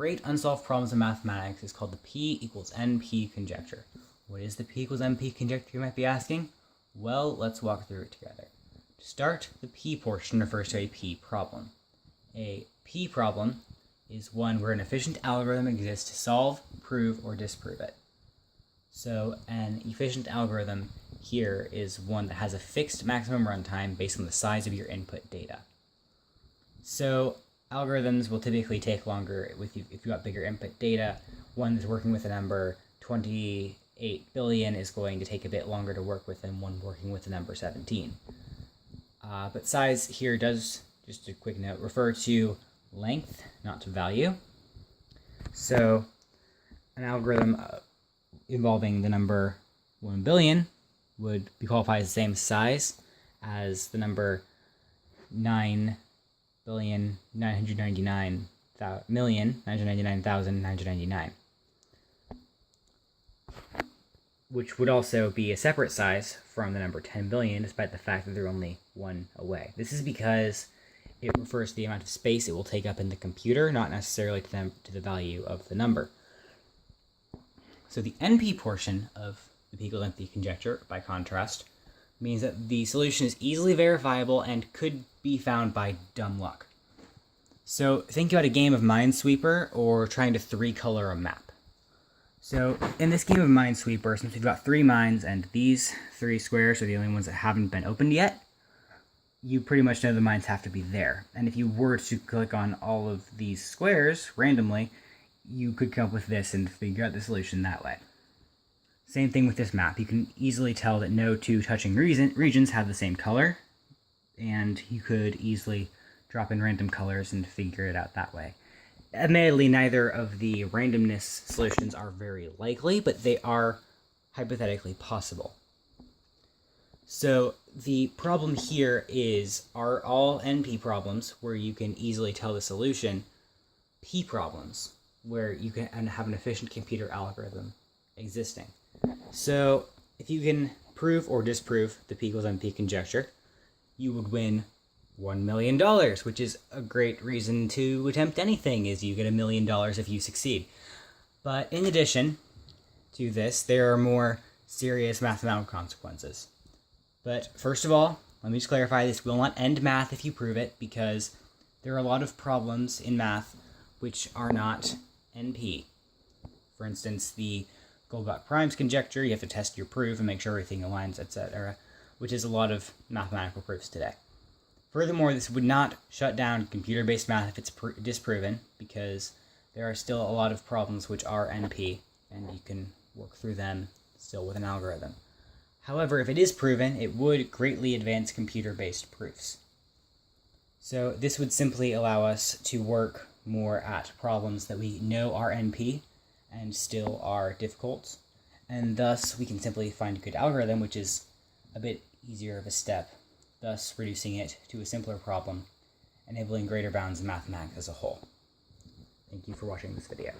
great unsolved problems in mathematics is called the P equals NP conjecture. What is the P equals NP conjecture, you might be asking? Well, let's walk through it together. To start, the P portion refers to a P problem. A P problem is one where an efficient algorithm exists to solve, prove, or disprove it. So an efficient algorithm here is one that has a fixed maximum runtime based on the size of your input data. So algorithms will typically take longer if you've got bigger input data. One that's working with a number 28 billion is going to take a bit longer to work with than one working with the number 17. But size here does, just a quick note, refer to length, not to value. So an algorithm involving the number 1 billion would be qualified as the same size as the number 9,999,999,999, which would also be a separate size from the number 10 billion, despite the fact that they're only one away. This is because it refers to the amount of space it will take up in the computer, not necessarily to the value of the number. So the NP portion of the P equals NP conjecture, by contrast, means that the solution is easily verifiable and could be found by dumb luck. So think about a game of Minesweeper or trying to three-color a map. So in this game of Minesweeper, since we've got 3 mines and these 3 squares are the only ones that haven't been opened yet, you pretty much know the mines have to be there. And if you were to click on all of these squares randomly, you could come up with this and figure out the solution that way. Same thing with this map. You can easily tell that no 2 touching regions have the same color, and you could easily drop in random colors and figure it out that way. Admittedly, neither of the randomness solutions are very likely, but they are hypothetically possible. So the problem here is, are all NP problems where you can easily tell the solution P problems, where you can have an efficient computer algorithm existing? So if you can prove or disprove the P equals NP conjecture, you would win $1 million, which is a great reason to attempt anything, is you get $1 million if you succeed. But in addition to this, there are more serious mathematical consequences. But first of all, let me just clarify, this will not end math if you prove it, because there are a lot of problems in math which are not NP. For instance, the Goldbach primes conjecture, you have to test your proof and make sure everything aligns, etc., which is a lot of mathematical proofs today. Furthermore, this would not shut down computer-based math if it's disproven, because there are still a lot of problems which are NP, and you can work through them still with an algorithm. However, if it is proven, it would greatly advance computer-based proofs. So this would simply allow us to work more at problems that we know are NP and still are difficult, and thus we can simply find a good algorithm, which is a bit easier of a step, thus reducing it to a simpler problem, enabling greater bounds in mathematics as a whole. Thank you for watching this video.